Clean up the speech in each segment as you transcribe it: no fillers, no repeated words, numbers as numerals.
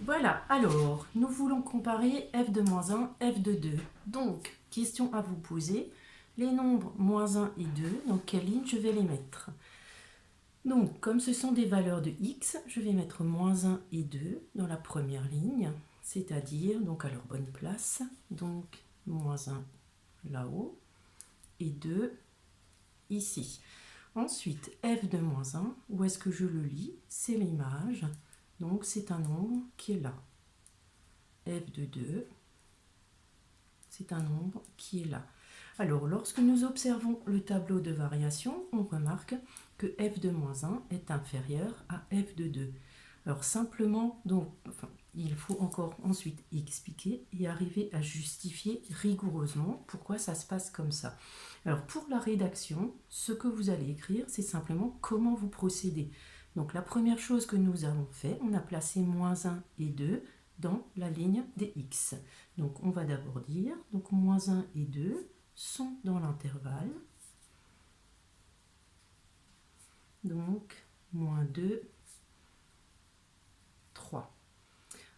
Voilà, alors, nous voulons comparer f de moins 1, f de 2. Donc, question à vous poser. Les nombres moins 1 et 2, dans quelle ligne je vais les mettre? Donc, comme ce sont des valeurs de x, je vais mettre moins 1 et 2 dans la première ligne, c'est-à-dire donc à leur bonne place. Donc, moins 1 là-haut et 2 ici. Ensuite, f de moins 1, où est-ce que je le lis? C'est l'image, donc c'est un nombre qui est là. F de 2, c'est un nombre qui est là. Alors, lorsque nous observons le tableau de variation, on remarque que f de moins 1 est inférieur à f de 2. Alors, simplement, donc, il faut encore ensuite expliquer et arriver à justifier rigoureusement pourquoi ça se passe comme ça. Alors, pour la rédaction, ce que vous allez écrire, c'est simplement comment vous procédez. Donc, la première chose que nous avons fait, on a placé moins 1 et 2 dans la ligne des x. Donc, on va d'abord dire, donc moins 1 et 2 sont dans l'intervalle. Donc, moins 2, 3.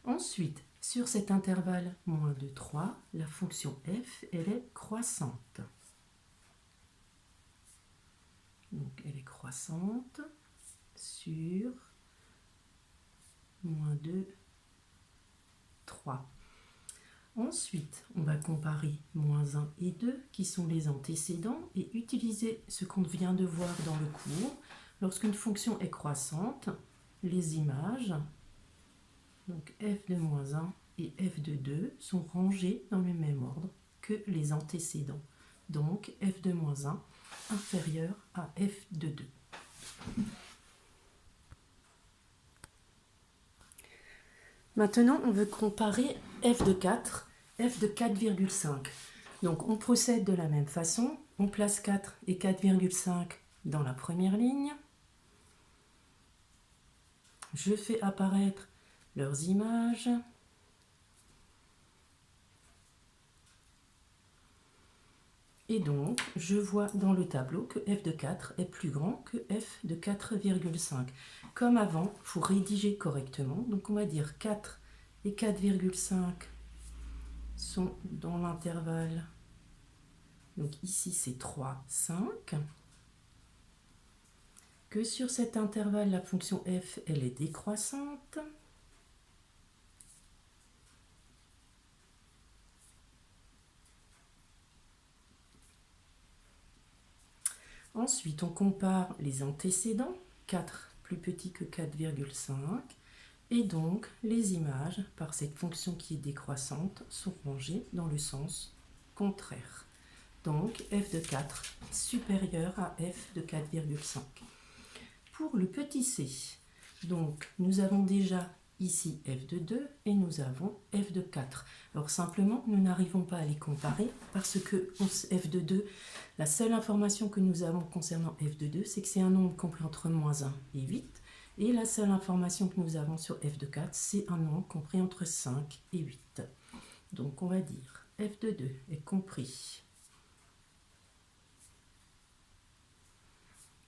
Ensuite, sur cet intervalle moins 2, 3, la fonction f, elle est croissante. Donc, elle est croissante sur moins 2, 3. Ensuite, on va comparer moins 1 et 2, qui sont les antécédents, et utiliser ce qu'on vient de voir dans le cours. Lorsqu'une fonction est croissante, les images, donc f de moins 1 et f de 2, sont rangées dans le même ordre que les antécédents. Donc f de moins 1 inférieur à f de 2. Maintenant, on veut comparer f de 4, f de 4,5. Donc, on procède de la même façon. On place 4 et 4,5 dans la première ligne. Je fais apparaître leurs images. Et donc, je vois dans le tableau que f de 4 est plus grand que f de 4,5. Comme avant, il faut rédiger correctement. Donc, on va dire 4 et 4,5 sont dans l'intervalle. Donc, ici, c'est 3, 5. Que sur cet intervalle, la fonction f, elle est décroissante. Ensuite, on compare les antécédents, 4 plus petit que 4,5, et donc les images, par cette fonction qui est décroissante, sont rangées dans le sens contraire. Donc f de 4 supérieur à f de 4,5. Pour le petit c, donc nous avons déjà ici f de 2 et nous avons f de 4. Alors simplement, nous n'arrivons pas à les comparer parce que f de 2, la seule information que nous avons concernant f de 2, c'est que c'est un nombre compris entre moins 1 et 8. Et la seule information que nous avons sur f de 4, c'est un nombre compris entre 5 et 8. Donc on va dire f de 2 est compris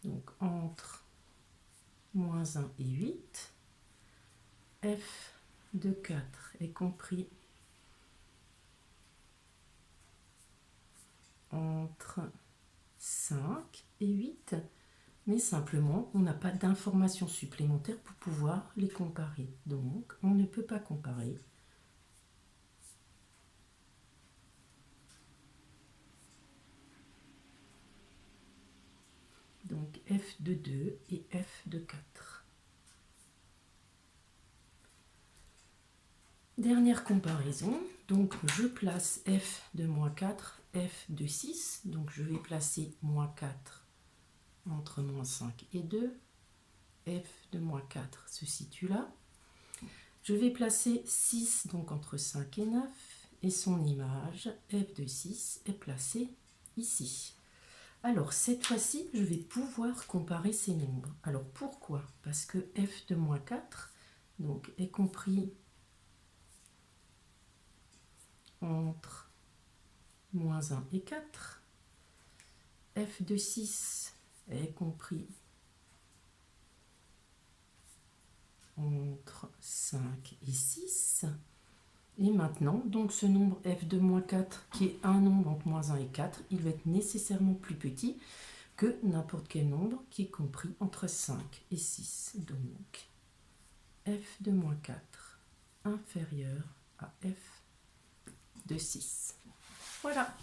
donc entre moins 1 et 8. f de 4 est compris entre 5 et 8, mais simplement, on n'a pas d'informations supplémentaires pour pouvoir les comparer. Donc, on ne peut pas comparer. Donc, f de 2 et f de 4. Dernière comparaison, donc je place f de moins 4, f de 6, donc je vais placer moins 4 entre moins 5 et 2, f de moins 4 se situe là. Je vais placer 6 donc entre 5 et 9, et son image, f de 6, est placée ici. Alors cette fois-ci, je vais pouvoir comparer ces nombres. Alors pourquoi? Parce que f de moins 4 donc, est compris entre moins 1 et 4. f de 6 est compris entre 5 et 6. Et maintenant, donc ce nombre f de moins 4, qui est un nombre entre moins 1 et 4, il va être nécessairement plus petit que n'importe quel nombre qui est compris entre 5 et 6. Donc, f de moins 4 inférieur à f de 6. Voilà.